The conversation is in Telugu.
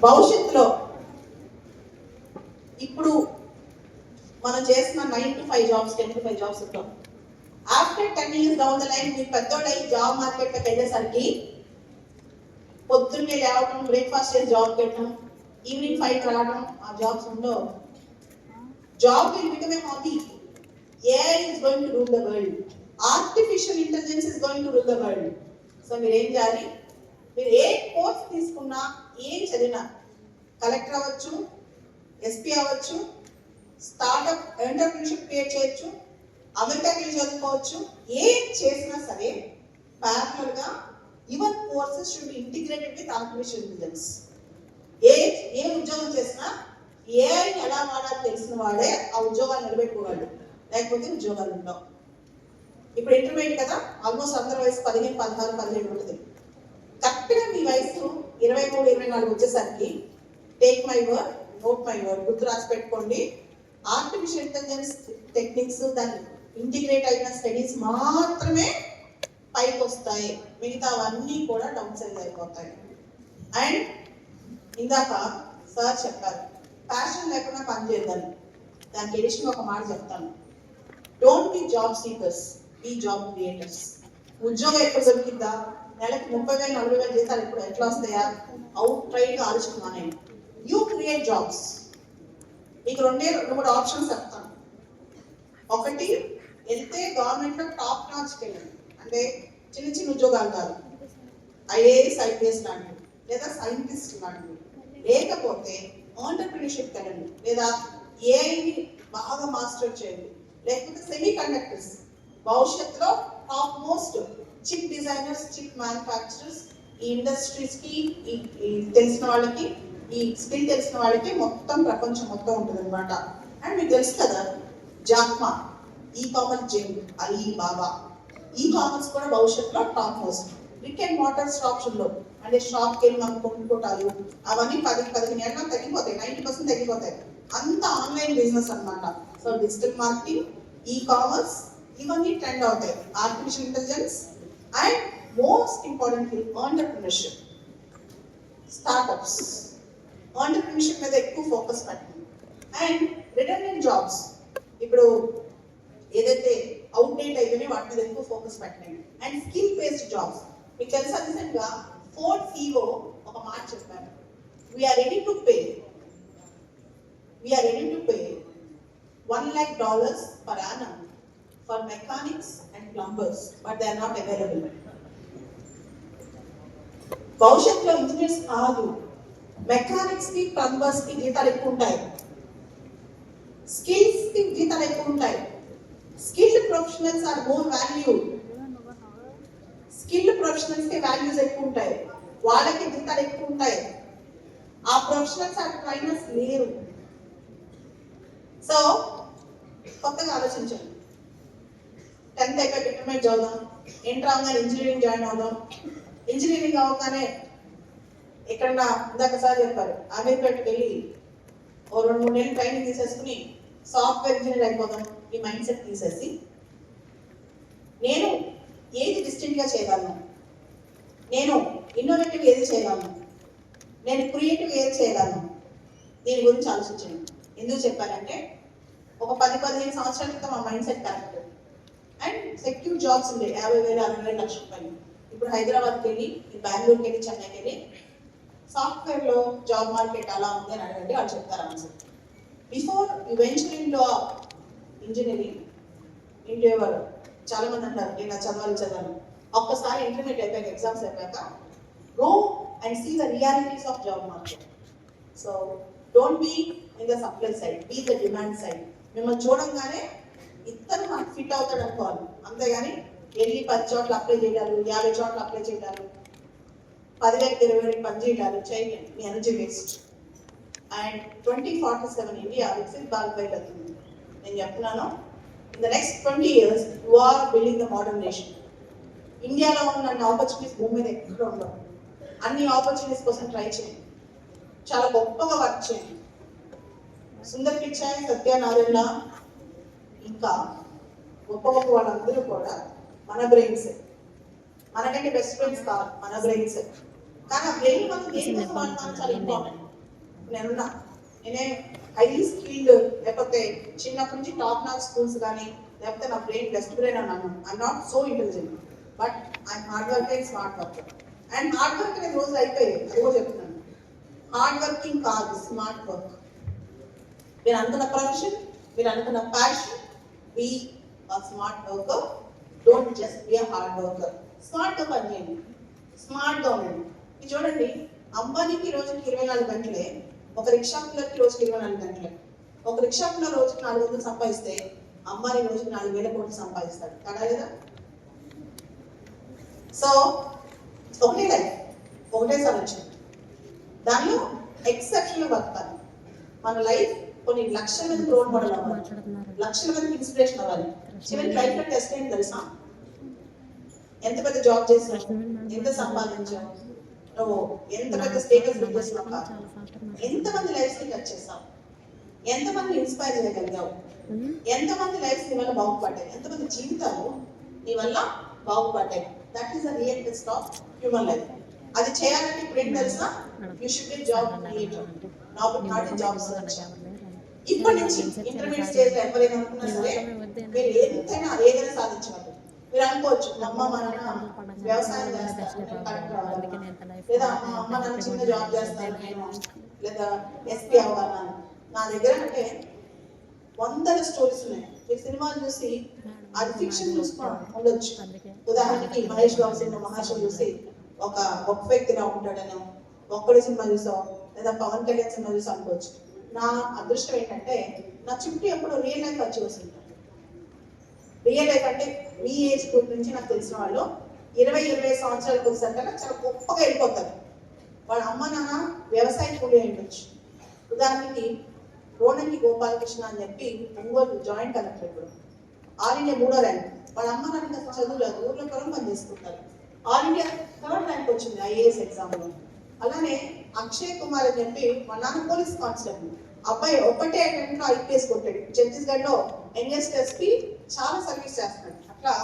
భవిష్యత్తులో ఇప్పుడు మనం చేసిన 9 to 5 జాబ్స్ 10 to 5 జాబ్స్ ఉంటాం. After 10 years down the line మీరు పెద్దోళ్ళు అయ్యి జాబ్ మార్కెట్లోకి వెళ్ళేసరికి పొద్దున్నే లేవటం, బ్రేక్ఫాస్ట్ చేసి జాబ్కి వెళ్ళటం, ఈవినింగ్ 5 రావడం, ఆ జాబ్స్ ఉండవు. Job will become a hobby. AI is going to rule the world. Artificial intelligence is going to rule the world. So మీరు ఏం చేయాలి? మీరు ఏ కోర్స్ తీసుకున్నా, ఏం చదివినా, కలెక్టర్ అవ్వచ్చు, ఎస్పీ అవ్వచ్చు, స్టార్ట్అప్ ఎంటర్ప్రినర్షిప్ క్రియేట్ చేయొచ్చు, అమెరికాకి వెళ్ళి చదువుకోవచ్చు, ఏం చేసినా సరే ప్యారలల్గా your courses should be integrated with artificial intelligence. ఏ ఉద్యోగం చేసినా ఏఐని ఎలా వాడాలో తెలిసిన వాడే ఆ ఉద్యోగాలు నిలబెట్టుకోగలడు, లేకపోతే ఉద్యోగాలు ఉండవు. ఇప్పుడు ఇంటర్మీడియట్ కదా, ఆల్మోస్ట్ అందరి వయసు 15, 16, 17 ఉంటుంది. కరెక్ట్గా మీ వయసు 23, 24 వచ్చేసరికి take my word, note my word, గుర్తు రాసి పెట్టుకోండి. ఆర్టిఫిషియల్ ఇంటెలిజెన్స్ టెక్నిక్స్ దాన్ని ఇంటిగ్రేట్ అయిన స్టడీస్ మాత్రమే పైకి వస్తాయి, మిగతావన్నీ కూడా డౌన్ సైడ్ అయిపోతాయి. అండ్ ఇందాక సార్ చెప్పారు, ప్యాషన్ లేకుండా పని చేద్దాం. దానికి ఎడిషన్ ఒక మాట చెప్తాను, don't be job seekers, be job creators. ఉద్యోగం ఎప్పుడు దొరికిద్దా, నెలకి 30,000, 40,000 జీతాలు ఎప్పుడు ఎట్లా వస్తాయా, అవుట్ రైట్గా ఆలోచిస్తున్నాను నేను. You create jobs. మీకు 2-3 ఆప్షన్స్ చెప్తాను. ఒకటి, వెళ్తే గవర్నమెంట్లో టాప్ నాచ్కి వెళ్ళండి, అంటే చిన్న చిన్న ఉద్యోగాలు కాదు, ఐఏఎస్, ఐపీఎస్ లాంటివి, లేదా సైంటిస్ట్ లాంటివి. లేకపోతే ఆంటర్ప్రినర్షిప్ వెళ్ళండి, లేదా ఏఐని బాగా మాస్టర్ చేయండి, లేకపోతే సెమీ కండక్టర్స్. భవిష్యత్తులో top most chip designers, chip manufacturers, ఈ ఇండస్ట్రీస్కి తెలిసిన వాళ్ళకి, ఈ స్కిల్ తెలిసిన వాళ్ళకి మొత్తం ప్రపంచం మొత్తం ఉంటుంది అనమాట. అండ్ మీకు తెలుసు కదా, Jack Ma, e commerce Jain, Alibaba, e commerce కూడా భవిష్యత్తులో top most. Brick and motor షాప్స్లో, అంటే షాప్కి వెళ్ళి మనం కొనుక్కోటాలు, అవన్నీ 10-15 ఏళ్ళ తగ్గిపోతాయి, 90% తగ్గిపోతాయి. అంత ఆన్లైన్ బిజినెస్ అనమాట. So digital marketing, e commerce, ఇవన్నీ ట్రెండ్ అవుతాయి. Artificial intelligence and most importantly entrepreneurship, startups. Entrepreneurship మీద ఎక్కువ ఫోకస్ పెట్టండి. అండ్ రిటర్నింగ్ జాబ్స్, ఇప్పుడు ఏదైతే అవుట్డేట్ అయితేనే వాటి మీద ఎక్కువ ఫోకస్ పెట్టండి. And skill based jobs. మీకు తెలుసా, రీసెంట్గా ఫోర్డ్ CEO ఒక మాట చెప్పారు, we are ready to pay $1 lakh per annum for mechanics and plumbers, but they are not available. భవిష్యత్తులో ఇంజనీర్స్ కాదు, మెకానిక్స్ కి, ప్లంబర్స్ కి జీతాలు ఎక్కువ ఉంటాయి, స్కిల్స్ కి జీతాలు ఎక్కువ ఉంటాయి. Skilled professionals are more valued. Skilled professionals కి వాల్యూస్ ఎక్కువ ఉంటాయి, వాళ్ళకి జీతాలు ఎక్కువ ఉంటాయి. ఆ ప్రొఫెషనల్స్ ఆ ట్రైనర్స్ లేరు. సో కొత్తగా ఆలోచించండి. 10th అయిపోయి ఇంటర్మీడియట్ చదువుదాం, ఇంటర్ అవగానే ఇంజనీరింగ్ జాయిన్ అవుదాం, ఇంజనీరింగ్ అవగానే ఎక్కడన్నా ఇందాక సార్ చెప్పారు, అమీర్పేటకి వెళ్ళి 2-3 నెలలు ట్రైనింగ్ తీసేసుకుని సాఫ్ట్వేర్ ఇంజనీర్ అయిపోదాం. ఈ మైండ్ సెట్ తీసేసి నేను ఏది డిస్టింక్ట్గా చేయగలను, నేను ఇన్నోవేటివ్ ఏది చేయగలను, నేను క్రియేటివ్ ఏది చేయగలను, దీని గురించి ఆలోచించండి. ఎందుకు చెప్పారంటే ఒక 10-15 సంవత్సరాల క్రితం మా mind set correct. And secure jobs ఉండే 50,000, 60,000, లక్ష రూపాయలు. ఇప్పుడు హైదరాబాద్కి వెళ్ళి, బెంగళూరుకి వెళ్ళి, చెన్నైకి వెళ్ళి సాఫ్ట్వేర్లో జాబ్ మార్కెట్ అలా ఉంది అని అడగండి, వాళ్ళు చెప్తారు answer. Before you venture into engineering, into ఎవరు చాలా మంది అంటారు నేను చదవాలి. ఒక్కసారి ఇంటర్మీడియట్ అయిపోయాక, ఎగ్జామ్స్ అయిపోయాక go and see the realities of job market. So don't be in the supply side, be the demand side. మిమ్మల్ని చూడంగానే ఇద్దరు మనకు ఫిట్ అవుతాడు అనుకోవాలి, అంతేగాని వెళ్ళి 10 చోట్ల అప్లై చేయడాలు, 50 చోట్ల అప్లై చేయడాలు, 10,000, 20,000 పని చేయడాలు చేయండి, మీ energy waste. And 2047 India Viksit Bharat వైపు వెళ్తుంది. నేను చెప్తున్నాను, in the next 20 years you are building the modern nation. ఇండియాలో ఉన్న అన్ని ఆపర్చునిటీస్ భూమి మీద ఎక్కడ ఉండవు. అన్ని ఆపర్చునిటీస్ కోసం ట్రై చేయండి, చాలా గొప్పగా వర్క్ చేయండి. సుందర్ పిచాయ్, సత్యనారాయణ, ఇంకా గొప్ప వాళ్ళందరూ కూడా మన బ్రెయిన్స్. మనకంటే బెస్ట్ ఫ్రెండ్స్ కాదు, మన బ్రెయిన్స్. కానీ ఆ బ్రెయిన్ మనం దేనికోసం వాడతాం చాలా ఇంపార్టెంట్. నేనున్నా, నేనే హైలీ స్కిల్డ్ లేకపోతే చిన్నప్పటి నుంచి టాప్ నాచ్ స్కూల్స్ కానీ లేకపోతే నా బ్రెయిన్ బెస్ట్ బ్రెయిన్ అన్నాను. I'm not so intelligent, but I'm hard work and smart work. And hard work అనేది రోజు అయిపోయాయి, అది కూడా చెప్తున్నాను. హార్డ్ వర్కింగ్ కాదు, స్మార్ట్ వర్క్. మీరు అనుకున్న ప్రొఫెషన్, మీరు అనుకున్న passion, be smart worker. Don't just be hard worker. స్మార్ట్గా పనిచేయండి, స్మార్ట్గా ఉండండి. ఇది చూడండి, అంబానీకి రోజుకి 24 గంటలే, ఒక రిక్షా పిల్లలకి రోజుకి 24 గంటలే. ఒక రిక్షా పిల్ల రోజుకి 400 సంపాదిస్తే అంబానీ రోజుకి 4,000 కోట్లు సంపాదిస్తాడు కదా లేదా? సో ఒకటే లైఫ్, ఒకటే సంవత్సరం, దానిలో ఎక్సెప్షనల్ బతకాలి. మన లైఫ్ కొన్ని లక్షల మందికి రోల్ మోడల్ అవ్వాలి, లక్షల మందికి ఇన్స్పిరేషన్ అవ్వాలి. చివరికి లైఫ్ లో టెస్ట్ ఏంటి తెలుసా? ఎంత పెద్ద జాబ్ చేసావు, ఎంత సంపాదించావు, నువ్వు ఎంత పెద్ద స్టేటస్ బిల్డ్ చేసినావు, ఎంతమంది లైఫ్ ని టచ్ చేసావు, ఎంతమంది ఇన్స్పైర్ చేయగలిగావు, ఎంతమంది లైఫ్ నీ వల్ల బాగుపడ్డాయి, ఎంతమంది జీవితాలు నీ వల్ల బాగుపడ్డాయి. That is the real test of human life. అది చేయాలంటే ఇప్పుడు ఏం తెలుసా? You should be job creator, not job searcher. ఇప్పటి నుంచి ఇంటర్మీడియట్ స్టేజ్ లో ఎవరైనా అనుకున్నా సరే మీరు ఏదైనా సాధించగలరు. మీరు అనుకోవచ్చు, అమ్మ మా నాన్న వ్యవసాయం చేస్తారు, లేదా మా అమ్మ నాన్న చిన్న జాబ్ చేస్తారు, నేను లేదా ఎస్పీ అవ్వాలని. నా దగ్గర అంటే వందల స్టోరీస్ ఉన్నాయి. మీరు సినిమాలు చూసి అది ఫిక్షన్ చూసుకో ఉండొచ్చు. ఉదాహరణకి మహేష్ బాబు సినిమా మహాశివ చూసి ఒక గొప్ప వ్యక్తిగా ఉంటాడని ఒక్కడి సినిమా చూసావు, లేదా పవన్ కళ్యాణ్ సినిమా చూసి అనుకోవచ్చు. నా అదృష్టం ఏంటంటే నా చుట్టూ ఎప్పుడు రియల్ లైఫ్ వచ్చి వస్తుంది. రియల్ లైఫ్ అంటే మీ ఏజ్ గ్రూప్ నుంచి నాకు తెలిసిన వాళ్ళు 20-25 సంవత్సరాలకు వచ్చేసరికి చాలా గొప్పగా వెళ్ళిపోతారు. వాళ్ళ అమ్మ నాన్న వ్యవసాయ కూలి ఉండొచ్చు. ఉదాహరణకి రోణంకి గోపాలకృష్ణ అని చెప్పి ఒంగోలు జాయింట్ కలెక్టర్, ఇప్పుడు ఆల్ ఇండియా 3వ ర్యాంక్. వాళ్ళ అమ్మ నాన్న అసలు చదువులేదు, ఊర్లో పొలం పని చేసుకుంటారు. ఆల్ ఇండియా 3rd ర్యాంక్ వచ్చింది ఐఏఎస్ ఎగ్జామ్లో. అలానే అక్షయ్ కుమార్ అని చెప్పి వాళ్ళ నాన్న పోలీస్ కానిస్టేబుల్, అబ్బాయి ఒకటే అటెంప్ట్ లో IPS కొట్టాడు. ఛత్తీస్గఢ్ లో యంగెస్ట్ ఎస్పీ, చాలా సర్వీస్ చేస్తున్నాడు. అట్లా